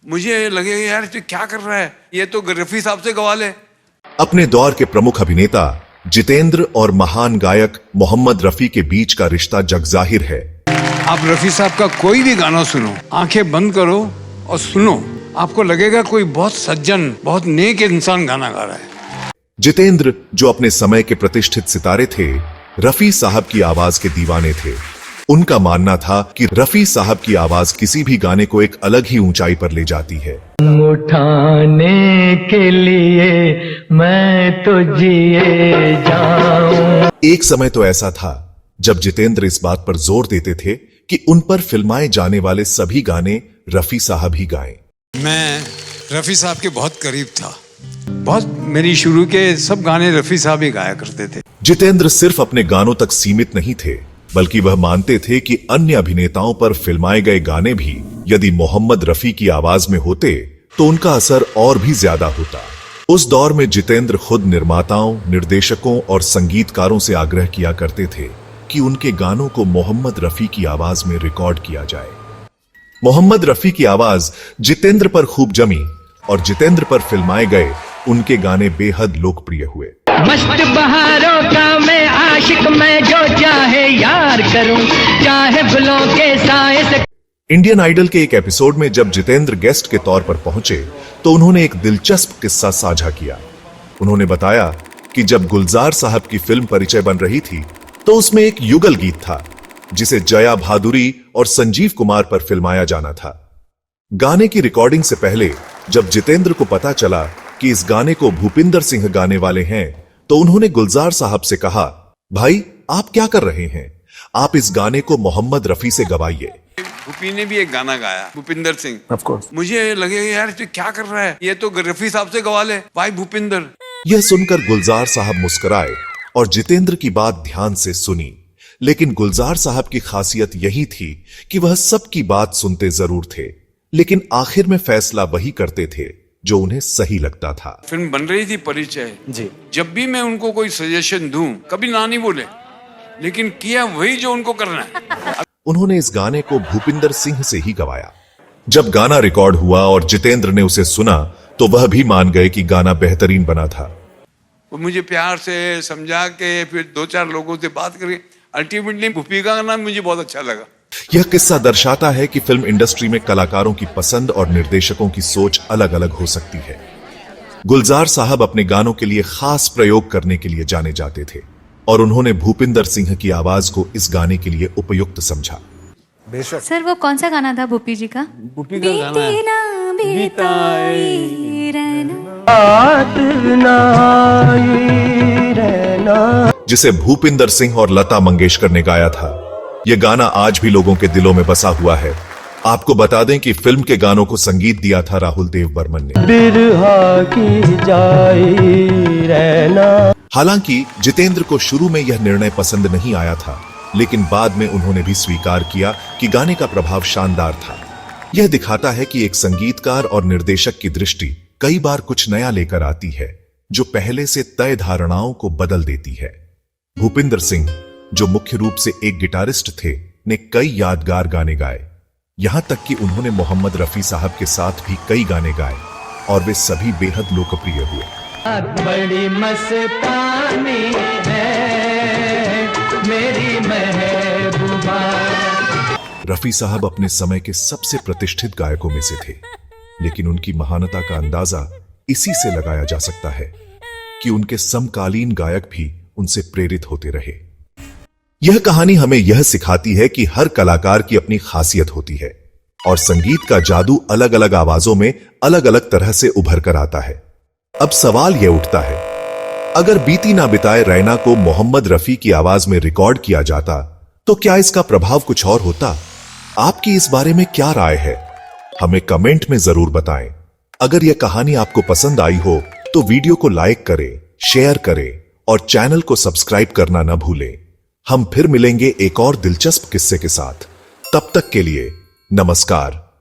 मुझे लगे यार तू क्या कर रहा है, ये तो रफी साहब से गवा ले। अपने दौर के प्रमुख अभिनेता जितेंद्र और महान गायक मोहम्मद रफी के बीच का रिश्ता जगजाहिर है। आप रफी साहब का कोई भी गाना सुनो, आंखें बंद करो और सुनो, आपको लगेगा कोई बहुत सज्जन, बहुत नेक इंसान गाना गा रहा है। जितेंद्र, जो अपने समय के प्रतिष्ठित सितारे थे, रफी साहब की आवाज के दीवाने थे। उनका मानना था कि रफी साहब की आवाज किसी भी गाने को एक अलग ही ऊंचाई पर ले जाती है। उठाने के लिए मैं तो जिए जाऊं। एक समय तो ऐसा था जब जितेंद्र इस बात पर जोर देते थे कि उन पर फिल्माए जाने वाले सभी गाने रफी साहब ही गाएं। मैं रफी साहब के बहुत करीब था, बहुत मेरी शुरू के सब गाने रफी साहब ही गाया करते थे। जितेंद्र सिर्फ अपने गानों तक सीमित नहीं थे, बल्कि वह मानते थे कि अन्य अभिनेताओं पर फिल्माए गए गाने भी यदि मोहम्मद रफी की आवाज में होते तो उनका असर और भी ज्यादा होता। उस दौर में जितेंद्र खुद निर्माताओं, निर्देशकों और संगीतकारों से आग्रह किया करते थे कि उनके गानों को मोहम्मद रफी की आवाज में रिकॉर्ड किया जाए। मोहम्मद रफी की आवाज जितेंद्र पर खूब जमी और जितेंद्र पर फिल्माए गए उनके गाने बेहद लोकप्रिय हुए। मस्त बहारों का मैं आशिक, मैं जो चाहे यार करूं, चाहे फूलों के साए से। इंडियन आइडल के एक एपिसोड में जब जितेंद्र गेस्ट के तौर पर पहुंचे तो उन्होंने एक दिलचस्प किस्सा साझा किया। उन्होंने बताया कि जब गुलजार साहब की फिल्म परिचय बन रही थी तो उसमें एक युगल गीत था जिसे जया भादुरी और संजीव कुमार पर फिल्माया जाना था। गाने की रिकॉर्डिंग से पहले जब जितेंद्र को पता चला कि इस गाने को भूपिंदर सिंह गाने वाले हैं तो उन्होंने गुलजार साहब से कहा, भाई आप क्या कर रहे हैं, आप इस गाने को मोहम्मद रफी से गवाइए। भूपी ने भी एक गाना गाया, भूपिंदर सिंह। Of course. मुझे लगे यार तू क्या कर रहा है, ये तो रफी साहब से गवा ले, भाई भूपिंदर। यह सुनकर गुलजार साहब मुस्कुराए और जितेंद्र की बात ध्यान से सुनी। लेकिन गुलजार साहब की खासियत यही थी कि वह सबकी बात सुनते जरूर थे, लेकिन आखिर में फैसला वही करते थे जो उन्हें सही लगता था। फिल्म बन रही थी परिचय जी। जब भी मैं उनको कोई सजेशन दूं, कभी ना नहीं बोले, लेकिन किया वही जो उनको करना है। उन्होंने इस गाने को भूपिंदर सिंह से ही गवाया। जब गाना रिकॉर्ड हुआ और जितेंद्र ने उसे सुना तो वह भी मान गए कि गाना बेहतरीन बना था। वो मुझे प्यार से समझा के फिर 2-4 लोगों से बात करके अल्टीमेटली भूपी का गाना मुझे बहुत अच्छा लगा। यह किस्सा दर्शाता है कि फिल्म इंडस्ट्री में कलाकारों की पसंद और निर्देशकों की सोच अलग अलग हो सकती है। गुलजार साहब अपने गानों के लिए खास प्रयोग करने के लिए जाने जाते थे और उन्होंने भूपिंदर सिंह की आवाज को इस गाने के लिए उपयुक्त समझा। बेशक। सर वो कौन सा गाना था भूपी जी का? भूपी का गाना है। बीती ना बीताई रहना, जिसे भूपिंदर सिंह और लता मंगेशकर ने गाया था। यह गाना आज भी लोगों के दिलों में बसा हुआ है। आपको बता दें कि फिल्म के गानों को संगीत दिया था राहुल देव बर्मन ने। बिरहा की जाई रहना। हालांकि जितेंद्र को शुरू में यह निर्णय पसंद नहीं आया था, लेकिन बाद में उन्होंने भी स्वीकार किया कि गाने का प्रभाव शानदार था। यह दिखाता है कि एक संगीतकार और निर्देशक की दृष्टि कई बार कुछ नया लेकर आती है जो पहले से तय धारणाओं को बदल देती है। भूपिंदर सिंह, जो मुख्य रूप से एक गिटारिस्ट थे, ने कई यादगार गाने गाए। यहां तक कि उन्होंने मोहम्मद रफी साहब के साथ भी कई गाने गाए और वे सभी बेहद लोकप्रिय हुए। बड़ी मस्तानी है मेरी महबूबा। रफी साहब अपने समय के सबसे प्रतिष्ठित गायकों में से थे, लेकिन उनकी महानता का अंदाजा इसी से लगाया जा सकता है कि उनके समकालीन गायक भी उनसे प्रेरित होते रहे। यह कहानी हमें यह सिखाती है कि हर कलाकार की अपनी खासियत होती है और संगीत का जादू अलग अलग आवाजों में अलग अलग तरह से उभर कर आता है। अब सवाल यह उठता है, अगर बीती ना बिताए रैना को मोहम्मद रफी की आवाज में रिकॉर्ड किया जाता तो क्या इसका प्रभाव कुछ और होता? आपकी इस बारे में क्या राय है? हमें कमेंट में जरूर बताएं। अगर यह कहानी आपको पसंद आई हो तो वीडियो को लाइक करें, शेयर करें और चैनल को सब्सक्राइब करना न भूलें। हम फिर मिलेंगे एक और दिलचस्प किस्से के साथ। तब तक के लिए नमस्कार।